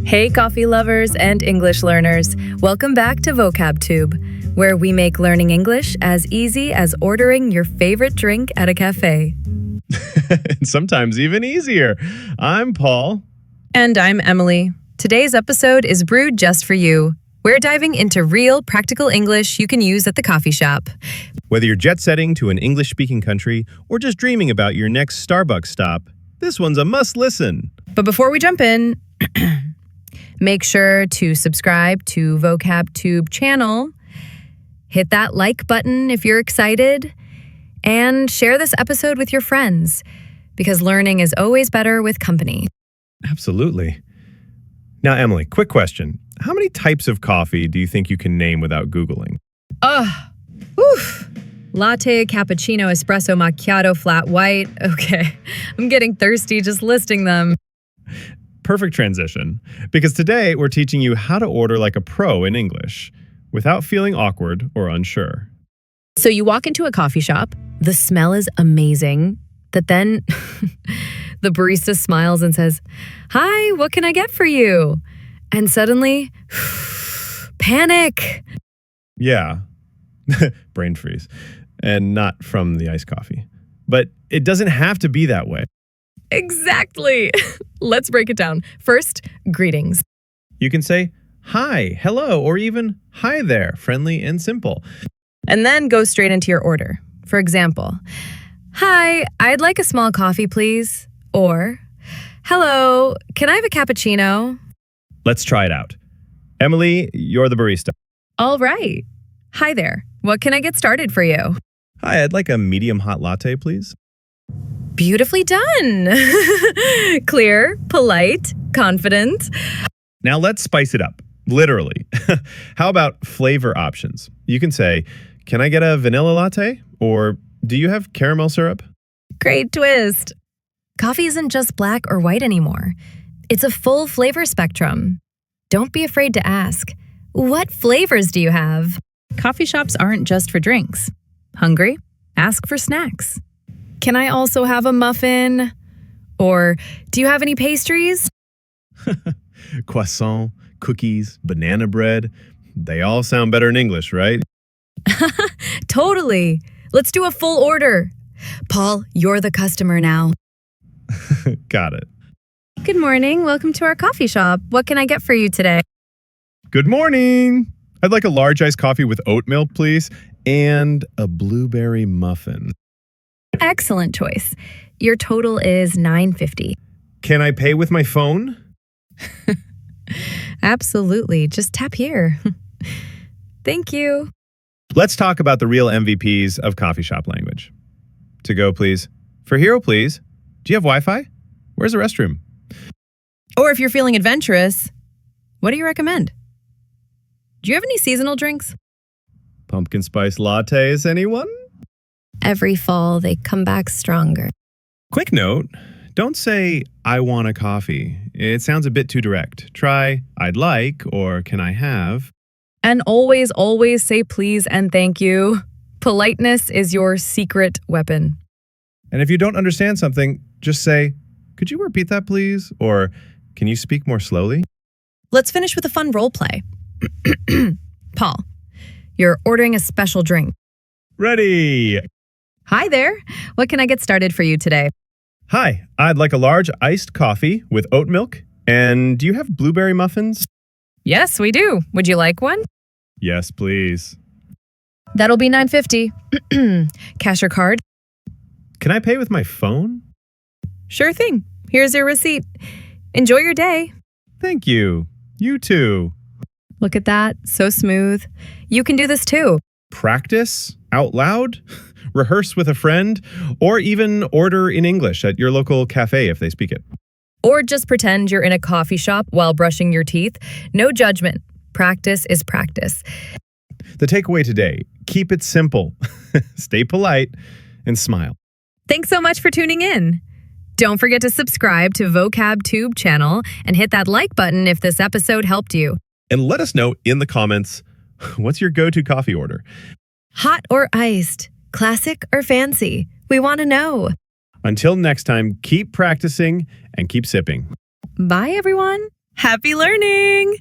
Hey, coffee lovers and English learners. Welcome back to VocabTube, where we make learning English as easy as ordering your favorite drink at a cafe. And sometimes even easier. I'm Paul. And I'm Emily. Today's episode is brewed just for you. We're diving into real, practical English you can use at the coffee shop. Whether you're jet-setting to an English-speaking country or just dreaming about your next Starbucks stop, this one's a must-listen. But before we jump in, make sure to subscribe to VocabTube channel, hit that like button if you're excited, and share this episode with your friends, because learning is always better with company. Absolutely. Now, Emily, quick question. How many types of coffee do you think you can name without Googling? Latte, cappuccino, espresso, macchiato, flat white. Okay, I'm getting thirsty just listing them. Perfect transition, because today we're teaching you how to order like a pro in English without feeling awkward or unsure. So you walk into a coffee shop, the smell is amazing, but then the barista smiles and says, "Hi, what can I get for you?" And suddenly, panic. Yeah, brain freeze, and not from the iced coffee. But it doesn't have to be that way. Exactly. Let's break it down. First, greetings. You can say, hi, hello, or even hi there, friendly and simple. And then go straight into your order. For example, "Hi, I'd like a small coffee, please." Or, "Hello, can I have a cappuccino?" Let's try it out. Emily, you're the barista. All right. "Hi there. What can I get started for you?" Hi, I'd like a medium hot latte, please. Beautifully done. Clear, polite, confident. Now let's spice it up, literally. How about flavor options? You can say, can I get a vanilla latte? Or do you have caramel syrup? Great twist. Coffee isn't just black or white anymore. It's a full flavor spectrum. Don't be afraid to ask, what flavors do you have? Coffee shops aren't just for drinks. Hungry? Ask for snacks. Can I also have a muffin? Or do you have any pastries? Croissant, cookies, banana bread. They all sound better in English, right? Totally. Let's do a full order. Paul, you're the customer now. Got it. Good morning. Welcome to our coffee shop. What can I get for you today? Good morning. I'd like a large iced coffee with oat milk, please, and a blueberry muffin. Excellent choice. Your total is $9.50. Can I pay with my phone? Absolutely. Just tap here. Thank you. Let's talk about the real MVPs of coffee shop language. To go, please. For hero, please. Do you have Wi-Fi? Where's the restroom? Or if you're feeling adventurous, what do you recommend? Do you have any seasonal drinks? Pumpkin spice lattes, anyone? Every fall, they come back stronger. Quick note, don't say, I want a coffee. It sounds a bit too direct. Try, I'd like, or can I have? And always, always say please and thank you. Politeness is your secret weapon. And if you don't understand something, just say, could you repeat that, please? Or can you speak more slowly? Let's finish with a fun role play. Paul, you're ordering a special drink. Ready. Hi there. What can I get started for you today? Hi, I'd like a large iced coffee with oat milk. And do you have blueberry muffins? Yes, we do. Would you like one? Yes, please. That'll be $9.50. Cash or card? Can I pay with my phone? Sure thing. Here's your receipt. Enjoy your day. Thank you. You too. Look at that. So smooth. You can do this too. Practice out loud, rehearse with a friend, or even order in English at your local cafe if they speak it. Or just pretend you're in a coffee shop while brushing your teeth. No judgment. Practice is practice. The takeaway today, keep it simple, stay polite, and smile. Thanks so much for tuning in. Don't forget to subscribe to VocabTube channel and hit that like button if this episode helped you. And let us know in the comments, what's your go-to coffee order? Hot or iced? Classic or fancy? We want to know. Until next time, keep practicing and keep sipping. Bye, everyone. Happy learning!